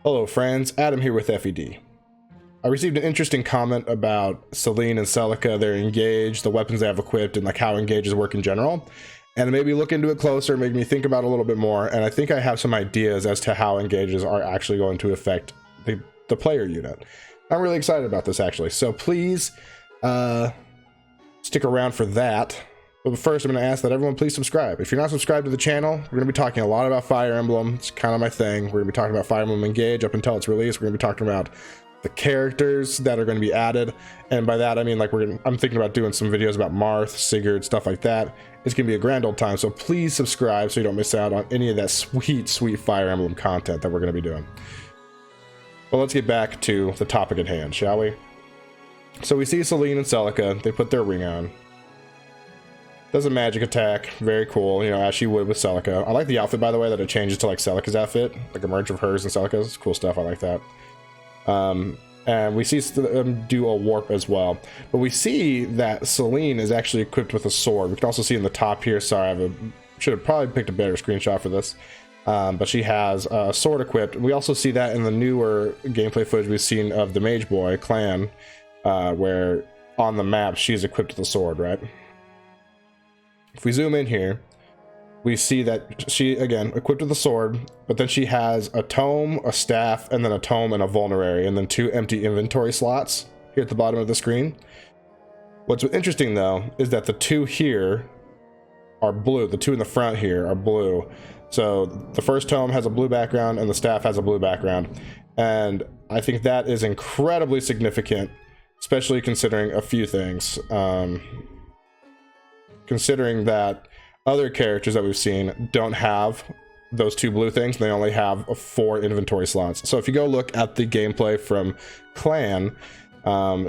Hello friends, Adam here with FED. I received an interesting comment about Selene and Celica, they're engaged, the weapons they have equipped, and like how engages work in general. And it made me look into it closer, made me think about it a little bit more, and I think I have some ideas as to how engages are actually going to affect the player unit. I'm really excited about this actually, so please stick around for that. But first, I'm going to ask that everyone please subscribe. If you're not subscribed to the channel, we're going to be talking a lot about Fire Emblem. It's kind of my thing. We're going to be talking about Fire Emblem Engage up until its release. We're going to be talking about the characters that are going to be added. And by that, I mean, like, I'm thinking about doing some videos about Marth, Sigurd, stuff like that. It's going to be a grand old time. So please subscribe so you don't miss out on any of that sweet, sweet Fire Emblem content that we're going to be doing. Well, let's get back to the topic at hand, shall we? So we see Selene and Celica. They put their ring on. Does a magic attack, very cool, you know, as she would with Celica. I like the outfit, by the way, that it changes to like Celica's outfit, like a merge of hers and Celica's. Cool stuff, I like that. And we see them do a warp as well. But we see that Selene is actually equipped with a sword. We can also see in the top here, sorry, should have probably picked a better screenshot for this. But she has a sword equipped. We also see that in the newer gameplay footage we've seen of the Mage Boy clan, where on the map she's equipped with a sword, right? If we zoom in here, we see that she, again, equipped with a sword, but then she has a tome, a staff, and then a tome and a vulnerary, and then 2 empty inventory slots here at the bottom of the screen. What's interesting, though, is that the 2 here are blue. The 2 in the front here are blue. So the first tome has a blue background, and the staff has a blue background. And I think that is incredibly significant, especially considering a few things. Considering that other characters that we've seen don't have those 2 blue things, they only have 4 inventory slots. So if you go look at the gameplay from Clan,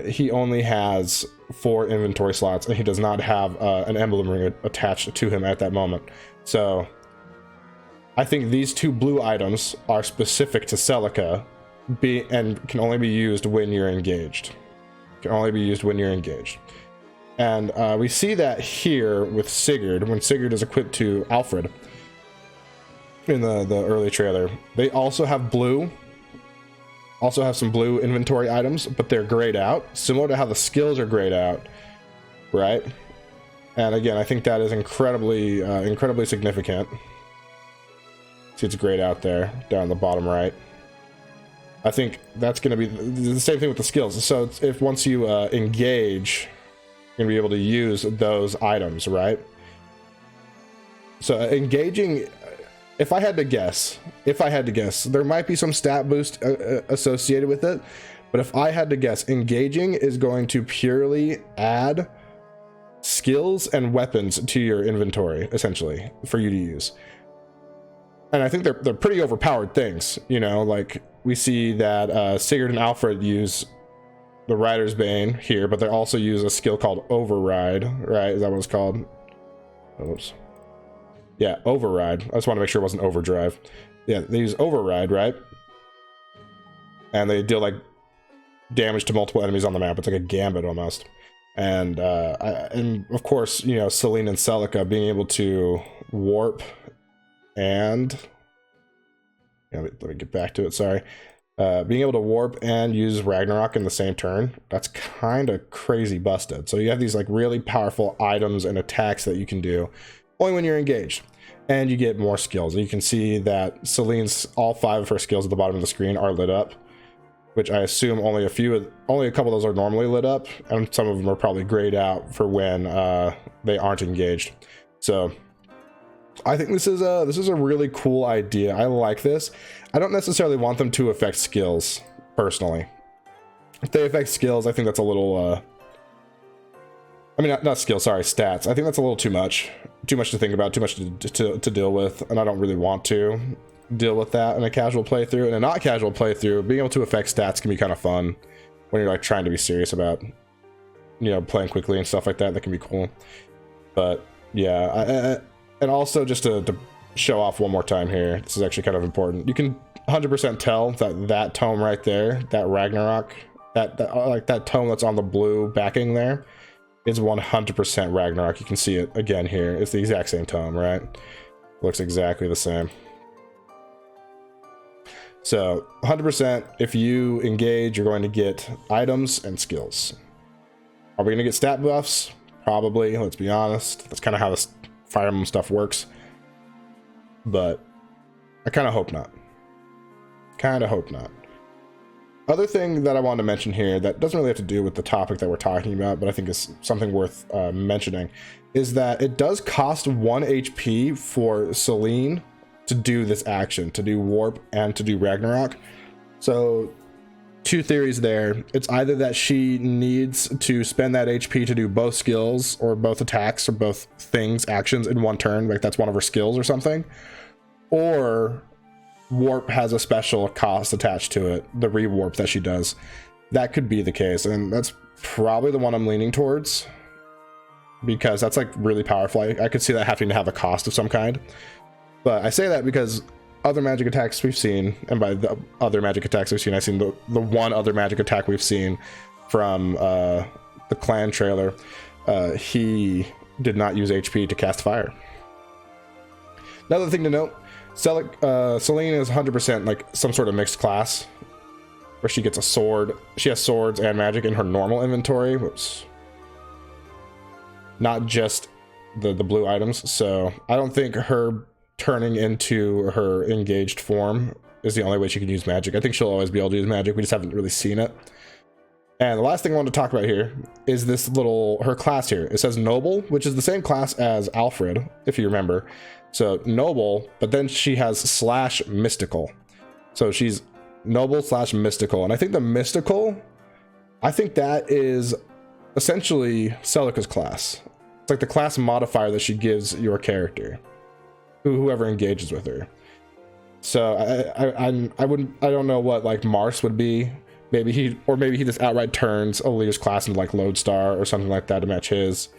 he only has 4 inventory slots, and he does not have an emblem ring attached to him at that moment. So I think these 2 blue items are specific to Celica and can only be used when you're engaged. Can only be used when you're engaged. And we see that here with Sigurd, when Sigurd is equipped to Alfred in the early trailer. They also have blue, also have some blue inventory items, but they're grayed out, similar to how the skills are grayed out, right? And again, I think that is incredibly, incredibly significant. See, it's grayed out there, down the bottom right. I think that's going to be the same thing with the skills. So if once you engage, going to be able to use those items, right? So engaging, if I had to guess, there might be some stat boost associated with it, but if I had to guess, engaging is going to purely add skills and weapons to your inventory, essentially, for you to use. And I think they're pretty overpowered things, you know, like we see that Sigurd and Alfred use the Rider's Bane here, but they also use a skill called Override, right? Is that what it's called? Oops. Yeah, Override. I just want to make sure it wasn't Overdrive. Yeah, they use Override, right? And they deal like damage to multiple enemies on the map. It's like a gambit almost. And of course, you know, Selene and Celica being able to warp and let me get back to it. Sorry. Being able to warp and use Ragnarok in the same turn, that's kind of crazy busted. So you have these like really powerful items and attacks that you can do only when you're engaged, and you get more skills. And you can see that Selene's, all 5 of her skills at the bottom of the screen are lit up, which I assume only a couple of those are normally lit up, and some of them are probably grayed out for when they aren't engaged. So I think this is a really cool idea. I like this. I don't necessarily want them to affect skills, personally. If they affect skills, I think that's a little, I mean, not skills, sorry, stats. I think that's a little too much. Too much to think about, too much to deal with, and I don't really want to deal with that in a casual playthrough. In a not casual playthrough, being able to affect stats can be kind of fun when you're like trying to be serious about, you know, playing quickly and stuff like that. That can be cool. But yeah, and also just to show off one more time here, this is actually kind of important. You can 100% tell that tome right there, that Ragnarok, that tome that's on the blue backing there, is 100% Ragnarok. You can see it again here. It's the exact same tome, right? Looks exactly the same. So 100%, if you engage, you're going to get items and skills. Are we going to get stat buffs? Probably, let's be honest. That's kind of how this Fire Emblem stuff works. But I kind of hope not. Kind of hope not. Other thing that I wanted to mention here that doesn't really have to do with the topic that we're talking about, but I think is something worth mentioning, is that it does cost 1 HP for Selene to do this action, to do Warp and to do Ragnarok. So two theories there. It's either that she needs to spend that HP to do both skills or both attacks or both things, actions in one turn, like that's one of her skills or something, or Warp has a special cost attached to it, the rewarp that she does. That could be the case, and that's probably the one I'm leaning towards, because that's like really powerful. I could see that having to have a cost of some kind. But I say that because other magic attacks we've seen, and by the other magic attacks we've seen, I've seen the one other magic attack we've seen from the clan trailer. He did not use HP to cast fire. Another thing to note, Selene is 100% like some sort of mixed class, where she gets a sword. She has swords and magic in her normal inventory. Whoops. Not just the blue items. So I don't think her turning into her engaged form is the only way she can use magic. I think she'll always be able to use magic. We just haven't really seen it. And the last thing I want to talk about here is this her class here. It says Noble, which is the same class as Alfred, if you remember. So Noble, but then she has /mystical. So she's Noble /mystical. And I think the mystical, I think that is essentially Celica's class. It's like the class modifier that she gives your character, whoever engages with her. So I don't know what like Mars would be. Maybe he just outright turns Alir's class into like Lodestar or something like that to match his.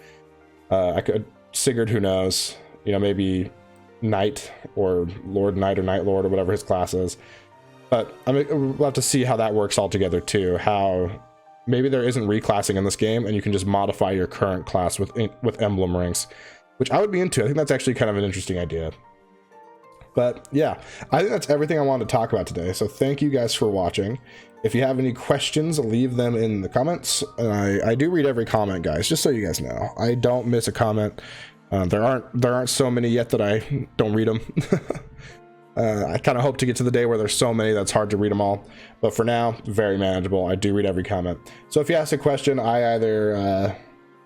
Sigurd, who knows? You know, maybe Knight or Lord Knight or Night Lord or whatever his class is. But we'll have to see how that works all together too. How maybe there isn't reclassing in this game and you can just modify your current class with emblem ranks, which I would be into. I think that's actually kind of an interesting idea. But yeah, I think that's everything I wanted to talk about today. So thank you guys for watching. If you have any questions, leave them in the comments. And I do read every comment, guys, just so you guys know. I don't miss a comment. There aren't so many yet that I don't read them. I kind of hope to get to the day where there's so many that's hard to read them all. But for now, very manageable. I do read every comment. So if you ask a question, I either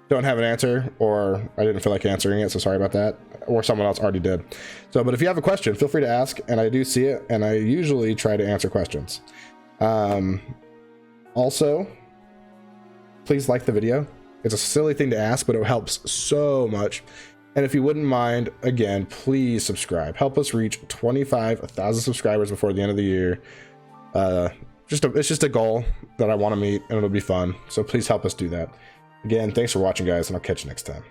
don't have an answer or I didn't feel like answering it, so sorry about that, or someone else already did. So, but if you have a question, feel free to ask, and I do see it, and I usually try to answer questions. Also, please like the video. It's a silly thing to ask, but it helps so much. And if you wouldn't mind, again, please subscribe. Help us reach 25,000 subscribers before the end of the year. It's just a goal that I want to meet, and it'll be fun. So please help us do that. Again, thanks for watching, guys, and I'll catch you next time.